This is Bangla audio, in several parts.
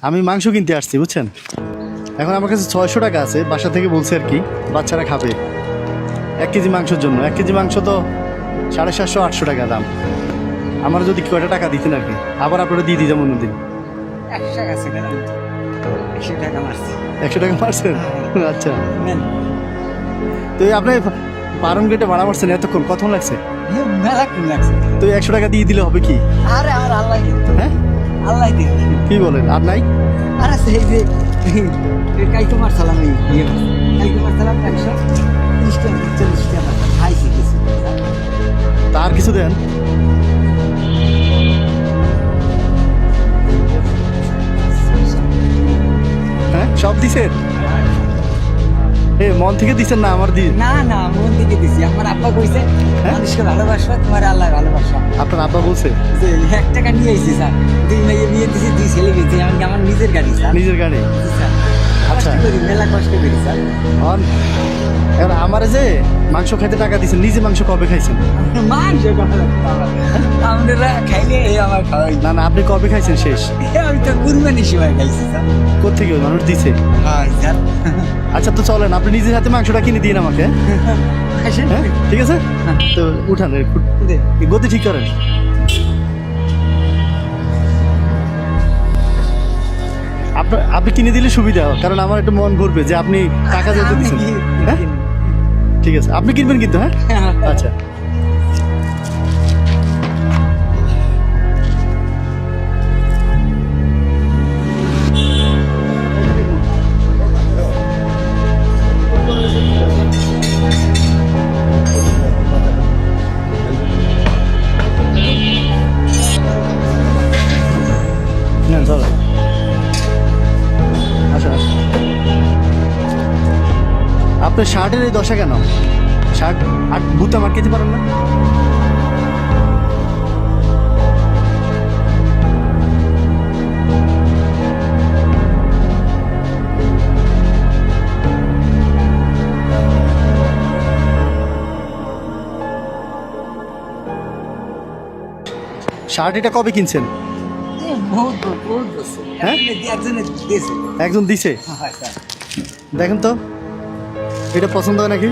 আমি মাংস কিনতে আসছি বুঝছেন। এখন আমার কাছে 600 টাকা আছে, বাসা থেকে বলছে আর কি বাচ্চারা খাবে 1 কেজি মাংসের জন্য। 1 কেজি মাংস তো 750-800 টাকা দাম। আমার যদি কয়টা টাকা দিতেন আর কি, আবার আপনারা দিয়ে দিতাম অন্যদিন। 100 টাকা আছে কেন? 100 টাকা মারছি। 100 টাকা মারছেন? আচ্ছা। নেন। তো এই আপনি পারম গেটে ভাড়া মারছেন এতক্ষণ, কতক্ষণ লাগছে? মেলা কোন লাগছে? তো এই 100 টাকা দিয়ে দিলে হবে কি? আরে আমার আল্লাহ দিত। হ্যাঁ আল্লাহ দিত। কি বলেন, আর নাই? আরে সেই যে কালকে মারছিলাম এই ইয়ে কালকে মারছিলাম 130 টাকা 40 টাকা খাইছি কিছু। তার কিছু দেন। হ্যাঁ সব দিছেন? এ মন থেকে দিছেন না আমার দিয়ে? না না মন থেকে দিছি। আমার আব্বা কইছে মানুষকে ভালোবাসো, তোমার আল্লাহ ভালোবাসো। আপনার আব্বা বলছে? যে 1 টাকা নিয়ে আইছি স্যার, 2 মেয়ে বিয়ে দিছি, 2 ছেলে দিছি। আমার নিজের গাড়ি স্যার। নিজের গাড়ি? স্যার আচ্ছা। কষ্ট করি, মেলা কষ্ট করি স্যার। এবার আমারে যে মাংস খাইতে টাকা দিছেন, নিজে মাংস কবে খাইছেন? মাংস আমরা খাইলে আমার খাওয়াই না না, আপনি কবে খাইছেন শেষ? আমি তো কুরবানি সময় খাইছি স্যার। কোথেকে মানুষ দিছে? হ্যাঁ স্যার। আচ্ছা তো চলেন, আপনি নিজের হাতে মাংসটা কিনে দিন আমাকে। আসেন। হ্যাঁ ঠিক আছে, তো উঠান, গতি ঠিক করেন। আপনি কিনে দিলে সুবিধা, কারণ আমার একটু মন ভরবে যে আপনি টাকা যেতে দিচ্ছেন। হ্যাঁ ঠিক আছে, আপনি কিনবেন কিন্তু। হ্যাঁ আচ্ছা। নেন চলো, আচ্ছা আচ্ছা। আপনার শার্টের এই দশা কেন? শার্ট আর বুতা মার্কেতে পারেন না? শার্ট এটা কবে কিনছেন? বহুত বহুত বছর। হ্যাঁ? একজনে দিয়েছে। একজন দিছে? হ্যাঁ স্যার। দেখেন তো এটা পছন্দ হয় নাকি?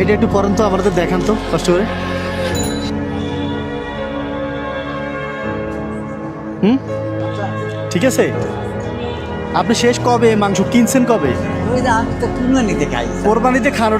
এটা একটু পরেন তো, আমাদের দেখান তো কষ্ট করে। ঠিক আছে। আপনি শেষ কবে মাংস কিনছেন কবে? ওই যে আমি তো কুরবানিতে খাই। কোরবানিতে খান।